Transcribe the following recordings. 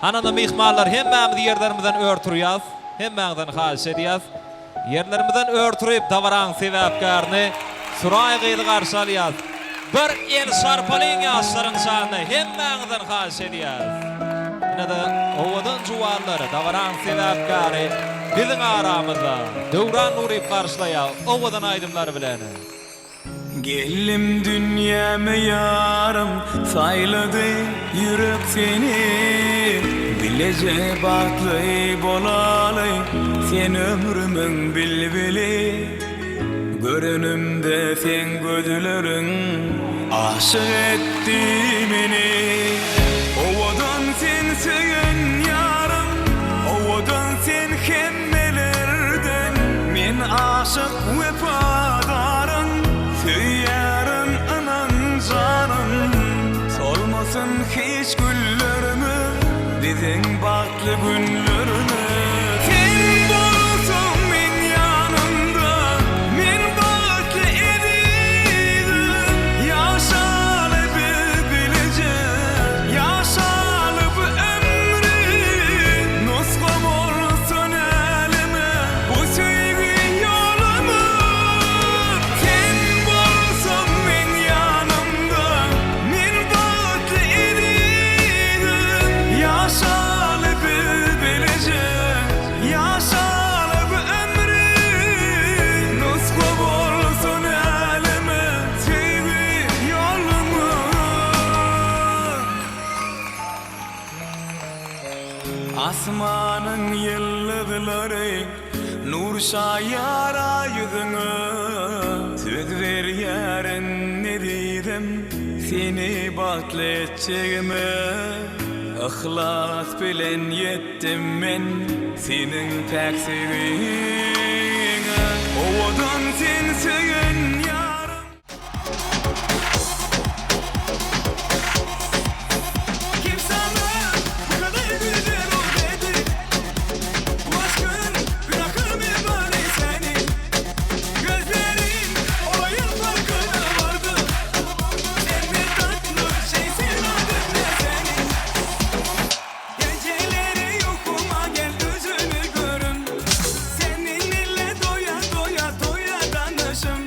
Hanada mihmallar hemmämiz yerlerimizden örtürýäs, hemmäňizden haýyş edýäs. Yerlerimizden örtürip davaran sebäpkärni Suray gyýdy garşy alýas. Bir el şarpalyň ýaşlaryň şanyna hemmäňizden haýyş edýäs. Ýa-da owadan juwallary davaran sebäpkäri biziň aramyzda döwran nuryp garşylaýar owadan aýdymlary bilen. Gellim dünyama yarım sayladı yürek seni Bilece baklı bolalı sen ömrümün bilbili Görünümde sen gözlerin aşık etti beni Ovadan sen söyün yarım Ovadan sen hemmelerden Men aşık vefadarım Söylerim anan canım Solmasın hiç güllerimi Bizim baklı günlerimi Sen bulsun men yanımda Men baklı ediydim Yaşalı bir bileceğim Yaşalı bir ömrüm Nuskam olsun elime Bu sevgi yolumu Sen bulsun men yanımda Men baklı ediydim Yaşalı bir bileceğim Yaşalı bir ömrüm Nuskam olsun elime Sevgi yolumu Asmanın yıldızları nur şayara yüzüne Söz ver yarın ne dedim seni baklı edeceğime İhlas bilen yettim men senin pek sevgine Ovadan sen söyün yarım Kim sana bu kadar güzel ol dedi Bu aşkın bırakır mı bari seni Gözlerin olayın farkına vardı Sen bir tatlı şeysin adımla seni Geceleri yokuma gel gözünü görün Seninle doya doya doya danışım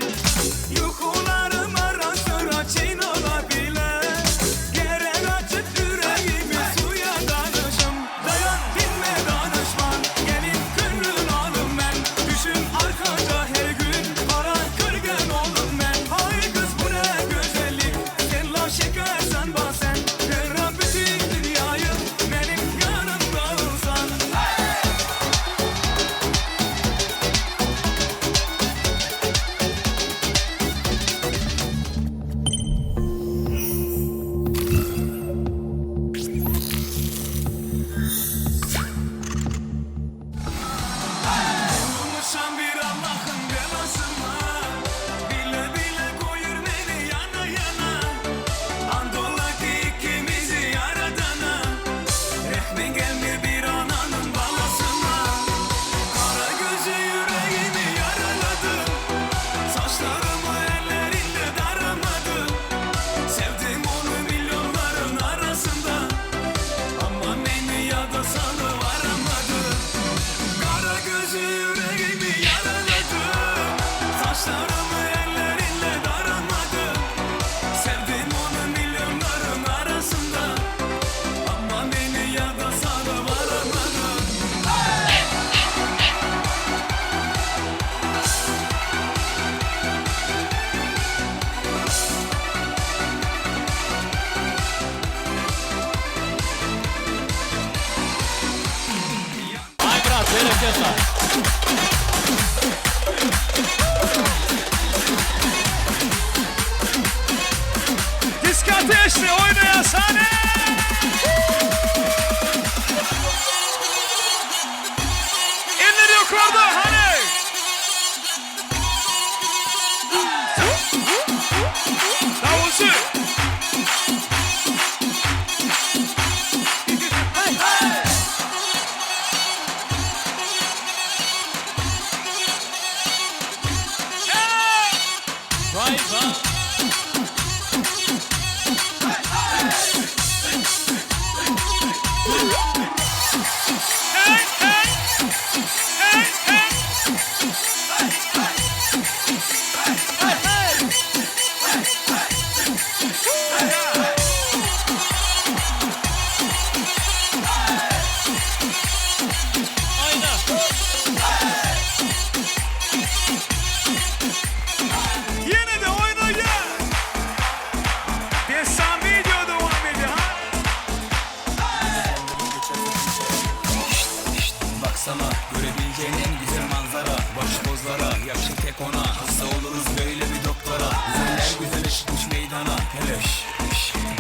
ona. Hasta oluruz böyle bir doktora. Güzeller güzel çıkmış meydana. Hele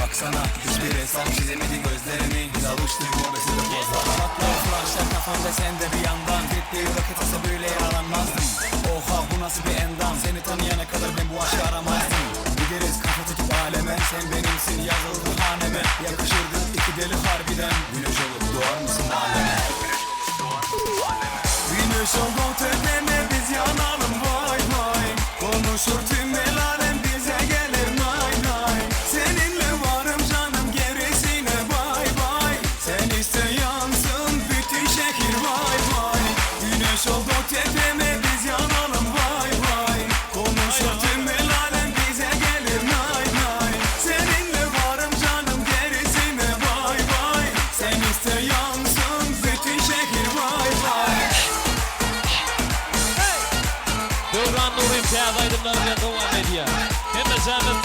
baksana, hiçbir hesap çizemedi gözlerimi. Biz alıştık mobese de fazla. Patlar flaşlar kafamda, sen de bir yandan. Gittiği vakit olsa böyle yaralanmazdım. Oha, bu nasıl bir endam. Seni tanıyana kadar ben bu aşkı aramazdım. Gideriz kafa tutup aleme. Sen benimsin, yazıldı haneme. Yakışırdı iki deli harbiden. Güneş olup doğar mısın aleme? Güneş oldu tepeme, biz yanalım vay vay. Konuşur tüm el alem, bize gelir nay nay. Seninle varım canım, gerisine bay bay. Sen iste yansın bütün şehir vay vay. Güneş oldu tepeme, biz yanalım vay vay. Konuşur tüm el alem, bize gelir nay nay. Seninle varım canım, gerisine bay bay. Sen iste yansın bütün şehir vay vay. Dövran Nurim Tiyaz aydınlarıyla devam ediyor. Hem de zahmet